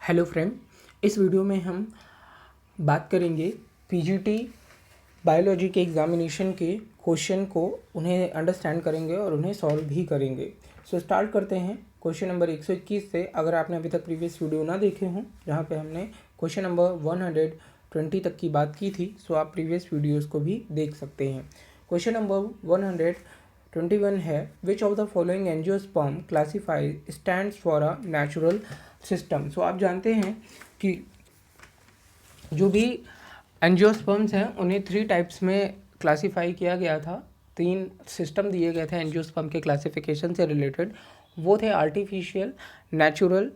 Hello friend, इस video में हम बात करेंगे पीजीटी बायोलॉजी के एग्जामिनेशन के क्वेश्चन को उन्हें अंडरस्टैंड करेंगे और उन्हें सॉल्व भी करेंगे। सो स्टार्ट करते हैं क्वेश्चन नंबर 121 से। अगर आपने अभी तक प्रीवियस वीडियो ना देखे हों जहाँ पे हमने क्वेश्चन नंबर 120 तक की बात की थी, सो आप प्रीवियस वीडियोज़ को भी देख सकते हैं। क्वेश्चन नंबर 121 है, which of the following angiosperm classify stands for a natural system. So आप जानते हैं कि जो भी एंजियोस्पर्म्स हैं उन्हें 3 टाइप्स में क्लासीफाई किया गया था। 3 सिस्टम दिए गए थे एंजियोस्पर्म के क्लासिफिकेशन से रिलेटेड। वो थे आर्टिफिशियल, नेचुरल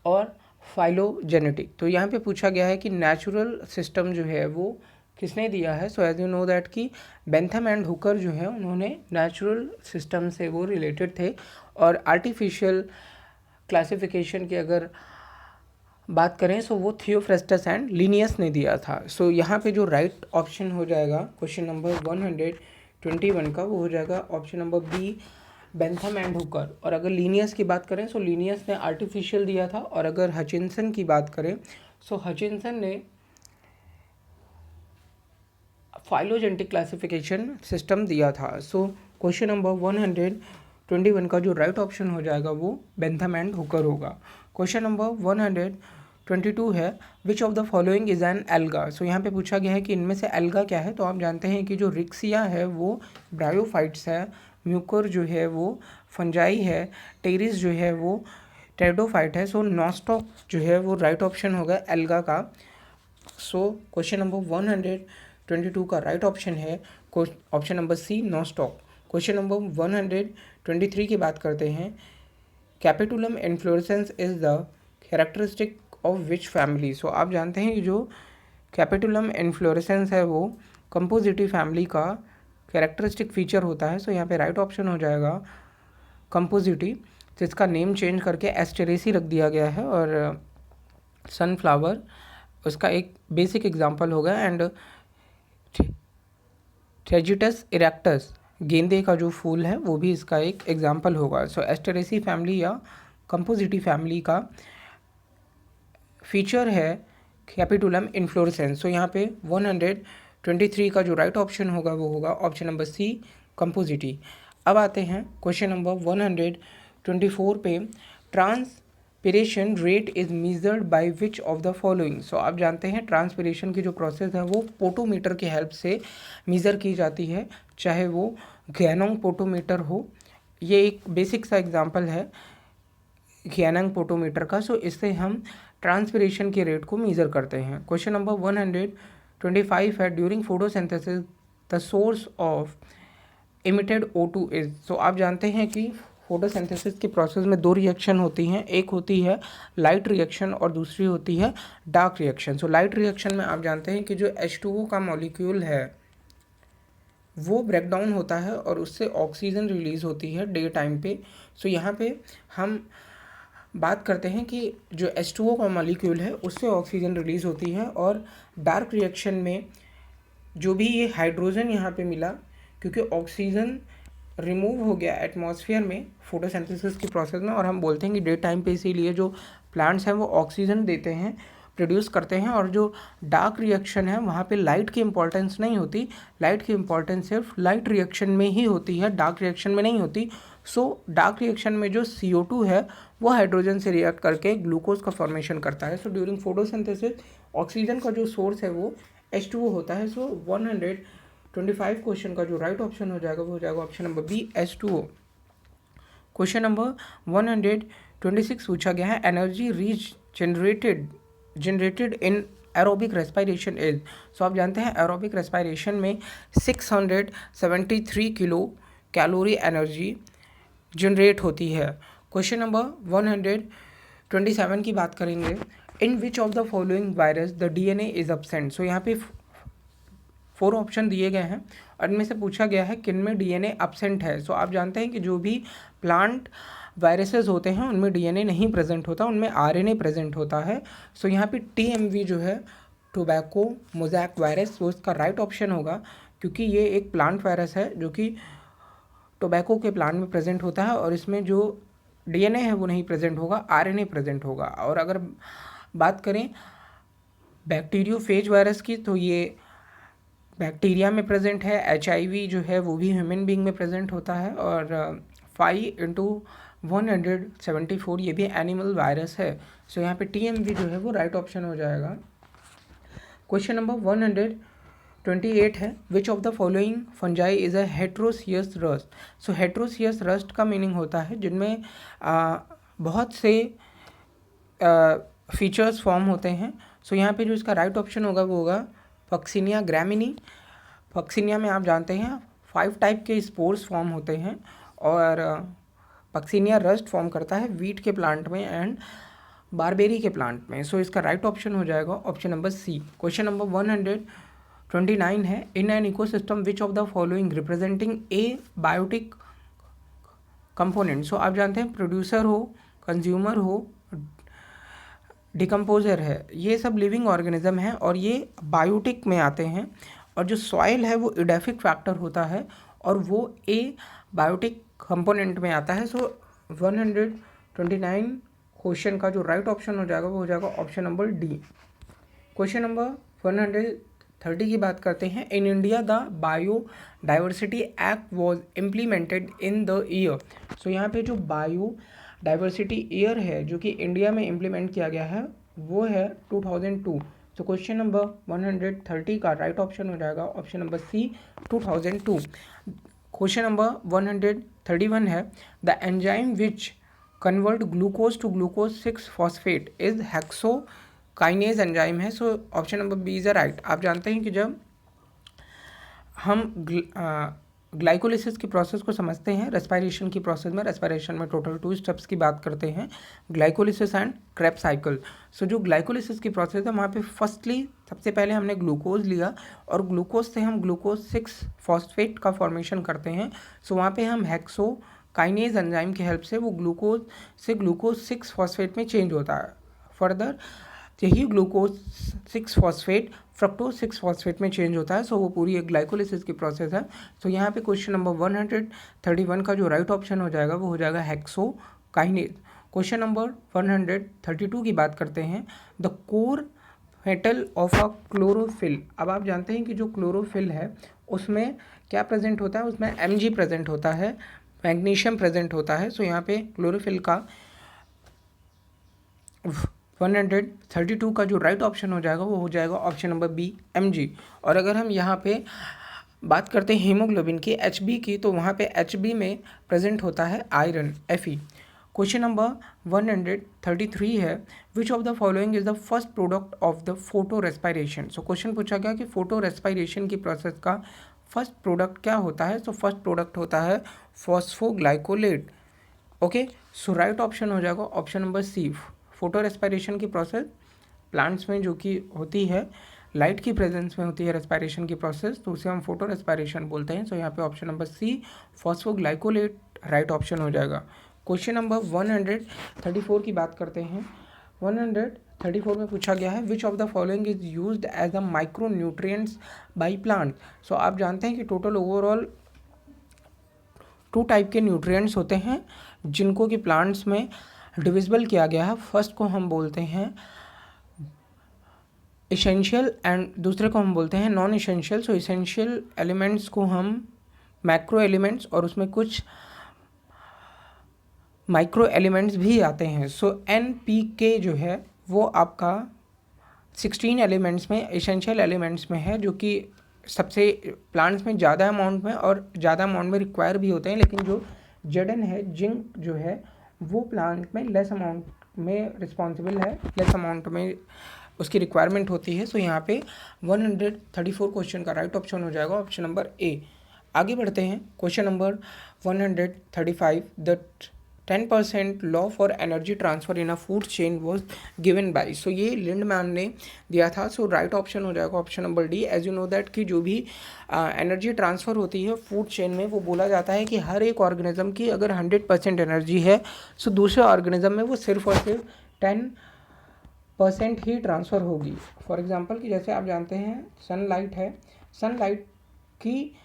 और फाइलोजेनेटिक। तो यहाँ पे पूछा गया है कि नेचुरल सिस्टम जो है वो किसने दिया है। So as you know that कि बेंथम एंड हुकर जो है उन्होंने नेचुरल सिस्टम से वो रिलेटेड थे। और आर्टिफिशियल क्लासिफिकेशन की अगर बात करें सो वो थियोफ्रेस्टस एंड लिनियस ने दिया था। सो यहाँ पे जो राइट ऑप्शन हो जाएगा क्वेश्चन नंबर 121 का, वो हो जाएगा option number B, Bentham and Hooker. और अगर लीनियस की बात करें सो लीनियस ने आर्टिफिशियल दिया था। और अगर हचिंसन की बात करें सो हचिंसन ने फाइलोजेनेटिक क्लासिफिकेशन सिस्टम दिया था। सो क्वेश्चन नंबर 121 का जो राइट ऑप्शन हो जाएगा वो बेंथम एंड हुकर होगा। क्वेश्चन नंबर 122 है, which of the following is an alga. So यहाँ पे पूछा गया है कि इनमें से एल्गा क्या है। तो आप जानते हैं कि जो रिक्सिया है वो ब्रायोफाइट्स है, म्यूकर जो है वो फंजाई है, टेरिस जो है वो टेरिडोफाइट है। सो नॉस्टॉक जो है वो राइट ऑप्शन होगा एल्गा का। सो क्वेश्चन नंबर 122 का राइट ऑप्शन है option number C, Nostoc. Question number 123 की बात करते हैं, capitulum inflorescence is the characteristic of which family. So आप जानते हैं कि जो कैपिटुलम इन्फ्लोरेसेंस है वो कंपोजिटी फैमिली का कैरेक्टरिस्टिक फीचर होता है। सो यहाँ पे राइट ऑप्शन हो जाएगा कंपोजिटी, जिसका नेम चेंज करके एस्टेरेसी रख दिया गया है। और सनफ्लावर उसका एक बेसिक एग्जांपल होगा। एंड थेजिटस इरेक्टस, गेंदे का जो फूल है वो भी इसका एक एग्जाम्पल होगा। सो एस्टेरेसी फैमिली या कंपोजिटी फैमिली का फीचर है कैपिटुलम इन्फ्लोरेसेंस। सो यहाँ पे 123 का जो राइट ऑप्शन होगा वो होगा ऑप्शन नंबर सी, कंपोजिटी। अब आते हैं क्वेश्चन नंबर 124 पे, transpiration rate is measured by which of the following. So आप जानते हैं ट्रांसपिरेशन की जो प्रोसेस है वो पोटोमीटर की हेल्प से मेज़र की जाती है, चाहे वो गैनोंग पोटोमीटर हो। ये एक बेसिक सा एग्जांपल है गैनोंग पोटोमीटर का। सो इससे हम ट्रांसपिरेशन के रेट को मेज़र करते हैं। क्वेश्चन नंबर 125 है, during photosynthesis the source of emitted O2 is. So आप जानते हैं कि फोटोसिंथेसिस के प्रोसेस में 2 रिएक्शन होती हैं, एक होती है लाइट रिएक्शन और दूसरी होती है dark reaction. So light reaction में आप जानते हैं कि जो H2O का मॉलिक्यूल है वो ब्रेक डाउन होता है और उससे ऑक्सीजन रिलीज़ होती है डे टाइम पे। सो यहाँ पे हम बात करते हैं कि जो H2O का मॉलिक्यूल है उससे ऑक्सीजन रिलीज़ होती है। और डार्क रिएक्शन में जो भी ये हाइड्रोजन यहाँ पे मिला, क्योंकि ऑक्सीजन रिमूव हो गया एटमॉस्फेयर में फोटोसिंथेसिस की प्रोसेस में, और हम बोलते हैं कि डे टाइम पे इसीलिए जो प्लांट्स हैं वो ऑक्सीजन देते हैं, प्रोड्यूस करते हैं। और जो डार्क रिएक्शन है वहाँ पे लाइट की इंपॉर्टेंस नहीं होती, लाइट की इंपॉर्टेंस सिर्फ लाइट रिएक्शन में ही होती है, डार्क रिएक्शन में नहीं होती। सो डार्क रिएक्शन में जो CO2 है वो हाइड्रोजन से रिएक्ट करके ग्लूकोज का फॉर्मेशन करता है। सो ड्यूरिंग फोटोसिंथेसिस ऑक्सीजन का जो सोर्स है वो H2O होता है। सो 125 क्वेश्चन का जो राइट ऑप्शन हो जाएगा वो हो जाएगा option number B, H2O। Question number 126 पूछा गया है, energy generated in aerobic respiration is. So आप जानते हैं एरोबिक रेस्पिरेशन में 673 किलो कैलोरी एनर्जी जनरेट होती है। क्वेश्चन नंबर 127 की बात करेंगे, in which of the following virus the DNA is absent. So यहाँ पे 4 ऑप्शन दिए गए हैं और इनमें से पूछा गया है किन में DNA एब्सेंट है। सो आप जानते हैं कि जो भी प्लांट वायरसेस होते हैं उनमें DNA नहीं प्रेजेंट होता, उनमें RNA प्रेजेंट होता है। सो यहाँ पे TMV जो है टोबैको मोज़ैक वायरस, वो इसका राइट ऑप्शन होगा, क्योंकि ये एक प्लांट वायरस है जो कि टोबैको के प्लांट में प्रेजेंट होता है और इसमें जो DNA है वो नहीं प्रेजेंट होगा, RNA प्रेजेंट होगा। और अगर बात करें बैक्टीरियोफेज वायरस की, तो ये बैक्टीरिया में प्रेजेंट है। HIV जो है वो भी ह्यूमन बीइंग में प्रेजेंट होता है। और 5/174 ये भी एनिमल वायरस है। सो यहाँ पे TMV जो है वो राइट ऑप्शन हो जाएगा। क्वेश्चन नंबर 128 है, which of the following fungi is a heteroecious rust. So heteroecious rust का मीनिंग होता है जिनमें बहुत से फीचर्स फॉर्म होते हैं। सो यहाँ पे जो इसका राइट ऑप्शन होगा वो होगा पक्सिनिया ग्रामिनी। पक्सिनिया में आप जानते हैं 5 टाइप के स्पोर्स फॉर्म होते हैं और पक्सिनिया रस्ट फॉर्म करता है वीट के प्लांट में एंड बारबेरी के प्लांट में। सो इसका राइट ऑप्शन हो जाएगा option number C. Question number 129 है, in an ecosystem which of the following representing a biotic component. So आप जानते हैं प्रोड्यूसर हो, कंज्यूमर हो, डिकम्पोजर है, ये सब लिविंग ऑर्गेनिज्म है और ये बायोटिक में आते हैं। और जो सॉइल है वो इडेफिक फैक्टर होता है और वो ए बायोटिक कंपोनेंट में आता है। सो 129 क्वेश्चन का जो राइट ऑप्शन हो जाएगा वो हो जाएगा option number D. Question number 130 की बात करते हैं, in India the biodiversity act was implemented in the year. So यहाँ पे जो बायोडाइवर्सिटी ईयर है जो कि इंडिया में इम्प्लीमेंट किया गया है वो है 2002। तो क्वेश्चन नंबर 130 का राइट ऑप्शन हो जाएगा option number C 2002। Question number 131 है, the enzyme which convert glucose to glucose 6-फॉस्फेट इज हेक्सोकाइनेज एंजाइम है। So option number B is right. आप जानते हैं कि जब हम ग्लाइकोलिसिस की प्रोसेस को समझते हैं रेस्पिरेशन की प्रोसेस में, रेस्पिरेशन में टोटल 2 स्टेप्स की बात करते हैं, ग्लाइकोलिसिस एंड क्रेब्स साइकिल। सो जो ग्लाइकोलिसिस की प्रोसेस है वहाँ पे फर्स्टली सबसे पहले हमने ग्लूकोज लिया और ग्लूकोज से हम ग्लूकोज 6-फॉस्फेट का फॉर्मेशन करते हैं। सो वहाँ पे हम हेक्सोकाइनेज एंजाइम की हेल्प से वो ग्लूकोज से ग्लूकोज 6-फॉस्फेट में चेंज होता है। फर्दर यही ग्लूकोज 6-फॉस्फेट फ्रक्टोज 6-फॉस्फेट में चेंज होता है। सो वो पूरी एक ग्लाइकोलिसिस की प्रोसेस है। तो यहाँ पे क्वेश्चन नंबर 131 का जो राइट ऑप्शन हो जाएगा वो हो जाएगा हेक्सोकाइनेज। क्वेश्चन नंबर 132 की बात करते हैं, the core metal of a chlorophyll. अब आप जानते हैं कि जो क्लोरोफिल है उसमें क्या प्रेजेंट होता है, उसमें Mg प्रेजेंट होता है, मैग्नीशियम प्रेजेंट होता है। सो यहाँ पे क्लोरोफिल का 132 का जो राइट ऑप्शन हो जाएगा वो हो जाएगा ऑप्शन नंबर बी Mg। और अगर हम यहाँ पे बात करते हैं हीमोग्लोबिन की Hb की, तो वहाँ पे Hb में प्रेजेंट होता है आयरन Fe। क्वेश्चन नंबर 133 है, which of the following is the first product of the photorespiration. So question पूछा गया कि फोटो रेस्पिरेशन की प्रोसेस का फर्स्ट प्रोडक्ट क्या होता है। सो फर्स्ट प्रोडक्ट होता है phosphoglycolate. Okay, so right option हो जाएगा option number C. Photorespiration की प्रोसेस प्लांट्स में जो कि होती है, लाइट की प्रेजेंस में होती है रेस्पिरेशन की प्रोसेस, तो उसे हम फोटो रेस्पिरेशन बोलते हैं। सो यहाँ पे option number C phosphoglycolate right option हो जाएगा। क्वेश्चन नंबर 134 की बात करते हैं। 134 में पूछा गया है, which of the following is used as a micro nutrients by plant. So आप जानते हैं कि टोटल ओवरऑल 2 टाइप के न्यूट्रिएंट्स होते हैं जिनको कि प्लांट्स में डिविजिबल किया गया है। फर्स्ट को हम बोलते हैं इसेंशियल एंड दूसरे को हम बोलते हैं नॉन इसेंशियल। सो इसेंशियल एलिमेंट्स को हम मैक्रो एलिमेंट्स और उसमें कुछ माइक्रो एलिमेंट्स भी आते हैं। सो NPK जो है वो आपका 16 एलिमेंट्स में, इसेंशियल एलिमेंट्स में है, जो कि सबसे प्लांट्स में ज़्यादा अमाउंट में और ज़्यादा अमाउंट में रिक्वायर भी होते हैं। लेकिन जो Zn है, जिंक जो है, वो प्लांट में लेस अमाउंट में रिस्पॉन्सिबल है, लेस अमाउंट में उसकी रिक्वायरमेंट होती है। सो यहाँ पे 134 क्वेश्चन का राइट ऑप्शन हो जाएगा ऑप्शन नंबर ए। आगे बढ़ते हैं, question number 135, the 10% law for energy transfer in a food chain was given by. So ये लिंडमैन ने दिया था। सो राइट ऑप्शन हो जाएगा option number D. As you know that कि जो भी एनर्जी ट्रांसफ़र होती है फूड चेन में, वो बोला जाता है कि हर एक ऑर्गेनिज्म की अगर 100% एनर्जी है, सो दूसरे ऑर्गेनिज्म में वो सिर्फ और सिर्फ 10% ही ट्रांसफ़र होगी। फॉर एग्जांपल कि जैसे आप जानते हैं सनलाइट है, सनलाइट की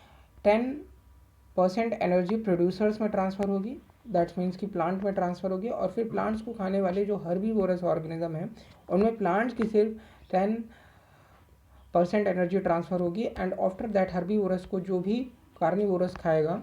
10% एनर्जी प्रोड्यूसर्स में ट्रांसफ़र होगी दैट्स मीन्स कि प्लांट में ट्रांसफ़र होगी, और फिर प्लांट्स को खाने वाले जो हर्बीवोरस ऑर्गेनिज्म हैं उनमें प्लांट्स की सिर्फ 10% एनर्जी ट्रांसफ़र होगी, एंड आफ्टर दैट हर्बीवोरस को जो भी कार्निवोरस खाएगा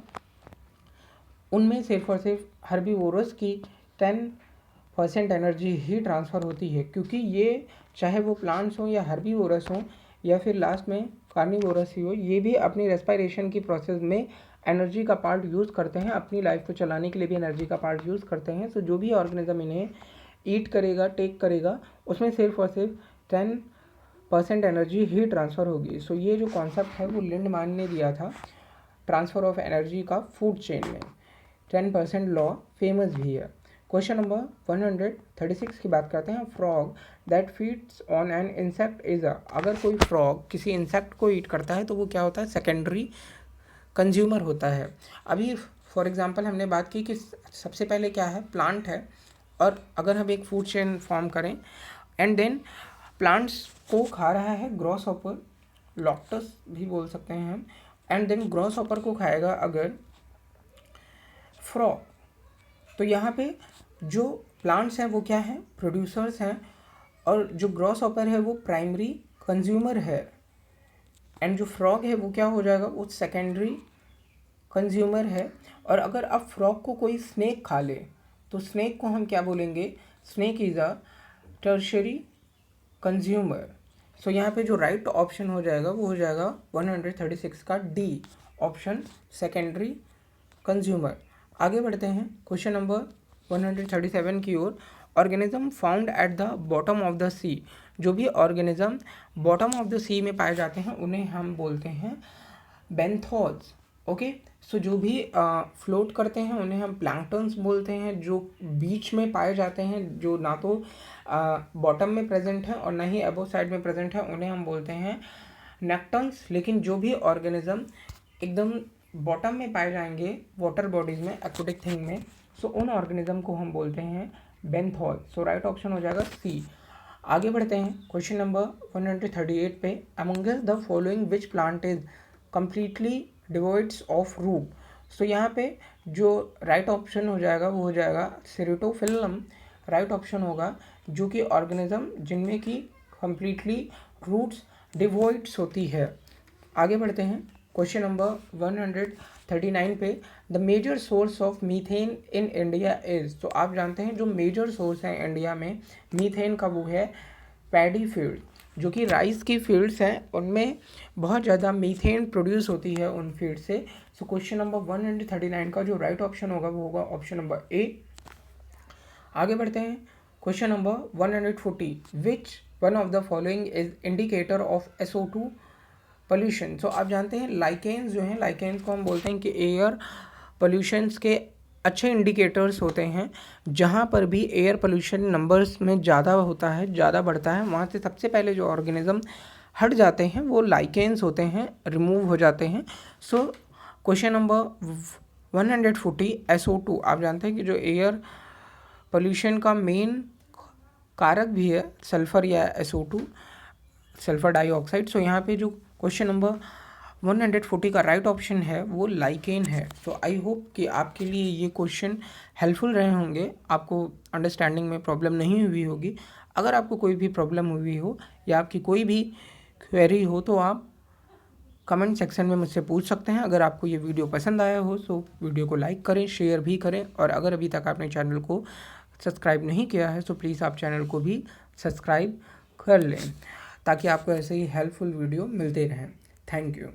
उनमें सिर्फ और सिर्फ हर्बीवोरस की 10% एनर्जी ही ट्रांसफ़र होती है, क्योंकि ये चाहे वो प्लांट्स हों या हर्बीवोरस हों या फिर लास्ट में कार्निवोरस ही हो, ये भी अपनी रेस्पिरेशन की प्रोसेस में एनर्जी का पार्ट यूज़ करते हैं, अपनी लाइफ को चलाने के लिए भी एनर्जी का पार्ट यूज़ करते हैं। सो जो भी ऑर्गेनिज्म इन्हें ईट करेगा, टेक करेगा, उसमें सिर्फ और सिर्फ 10% एनर्जी ही ट्रांसफ़र होगी। सो ये जो कॉन्सेप्ट है वो लिंडमैन ने दिया था ट्रांसफ़र ऑफ एनर्जी का फूड चेन में। 10% लॉ फेमस भी है। क्वेश्चन नंबर 136 की बात करते हैं। Frog that feeds on an insect is अगर कोई फ्रॉग किसी इंसेक्ट को ईट करता है तो वो क्या होता है? सेकेंडरी कंज्यूमर होता है। अभी फॉर एग्जांपल हमने बात की कि सबसे पहले क्या है? प्लांट है, और अगर हम एक फूड चेन फॉर्म करें एंड देन प्लांट्स को खा रहा है ग्रॉसहॉपर, लॉक्टस भी बोल सकते हैं हम, एंड देन ग्रॉसहॉपर को खाएगा अगर फ्रॉग, तो यहाँ पे जो प्लांट्स हैं वो क्या है? प्रोड्यूसर्स हैं, और जो ग्रॉसहॉपर है वो प्राइमरी कंज्यूमर है, एंड जो फ्रॉग है वो क्या हो जाएगा? वो सेकेंडरी कंज्यूमर है। और अगर अब फ्रॉग को कोई स्नेक खा ले तो स्नेक को हम क्या बोलेंगे? Snake is a tertiary consumer. So यहाँ पे जो राइट ऑप्शन हो जाएगा वो हो जाएगा 136 का डी ऑप्शन, सेकेंडरी कंज्यूमर। आगे बढ़ते हैं क्वेश्चन नंबर 137 की ओर। Organism found at the bottom of the sea, जो भी organism bottom of the sea में पाए जाते हैं उन्हें हम बोलते हैं बेंथोस। ओके, सो जो भी फ्लोट करते हैं उन्हें हम प्लैंक्टन्स बोलते हैं। जो बीच में पाए जाते हैं, जो ना तो बॉटम में प्रेजेंट है और ना ही अबव साइड में प्रेजेंट है, उन्हें हम बोलते हैं नेक्टन्स। लेकिन जो भी ऑर्गेनिज्म एकदम बॉटम में पाए जाएंगे वाटर बॉडीज़ में, एक्वेटिक थिंग में, सो उन ऑर्गेनिज्म को हम बोलते हैं बेंथोल। सो राइट ऑप्शन हो जाएगा सी। आगे बढ़ते हैं क्वेश्चन नंबर 138 पे। Amongst the following which plant is completely devoids of root. So यहाँ पे जो राइट ऑप्शन हो जाएगा वो हो जाएगा सेरेटोफिल्लम, राइट ऑप्शन होगा, जो कि ऑर्गेनिज्म जिनमें की कम्प्लीटली रूट्स डिवॉइड्स होती है। आगे बढ़ते हैं क्वेश्चन नंबर 139 पे। The major source of methane in India is. तो आप जानते हैं जो मेजर सोर्स है इंडिया में मीथेन का वो है पैडी फील्ड, जो कि राइस की फील्ड्स हैं, उनमें बहुत ज़्यादा मीथेन प्रोड्यूस होती है उन फील्ड से। सो क्वेश्चन नंबर 139 का जो राइट ऑप्शन होगा वो होगा ऑप्शन नंबर ए। आगे बढ़ते हैं question number 140। Which one of the following is indicator of SO2 pollution. So आप जानते हैं लाइकेन्स जो हैं, लाइकेन्स को हम बोलते हैं कि एयर पोल्यूशंस के अच्छे इंडिकेटर्स होते हैं। जहाँ पर भी एयर पोल्यूशन नंबर्स में ज़्यादा होता है, ज़्यादा बढ़ता है, वहाँ से सबसे पहले जो ऑर्गेनिज्म हट जाते हैं वो लाइकेन्स होते हैं, रिमूव हो जाते हैं। So question number 140 SO2। आप जानते हैं कि जो एयर पोल्यूशन का मेन कारक भी है सल्फ़र या SO2, सल्फ़र डाइऑक्साइड। सो यहाँ पे जो क्वेश्चन नंबर 140 का राइट ऑप्शन है वो लाइकेन है। सो आई होप कि आपके लिए ये क्वेश्चन हेल्पफुल रहे होंगे, आपको अंडरस्टैंडिंग में प्रॉब्लम नहीं हुई होगी। अगर आपको कोई भी प्रॉब्लम हुई हो या आपकी कोई भी क्वेरी हो तो आप कमेंट सेक्शन में मुझसे पूछ सकते हैं। अगर आपको ये वीडियो पसंद आया हो तो वीडियो को लाइक करें, शेयर भी करें, और अगर अभी तक आपने चैनल को सब्सक्राइब नहीं किया है तो प्लीज़ आप चैनल को भी सब्सक्राइब कर लें, ताकि आपको ऐसे ही हेल्पफुल वीडियो मिलते रहें। Thank you.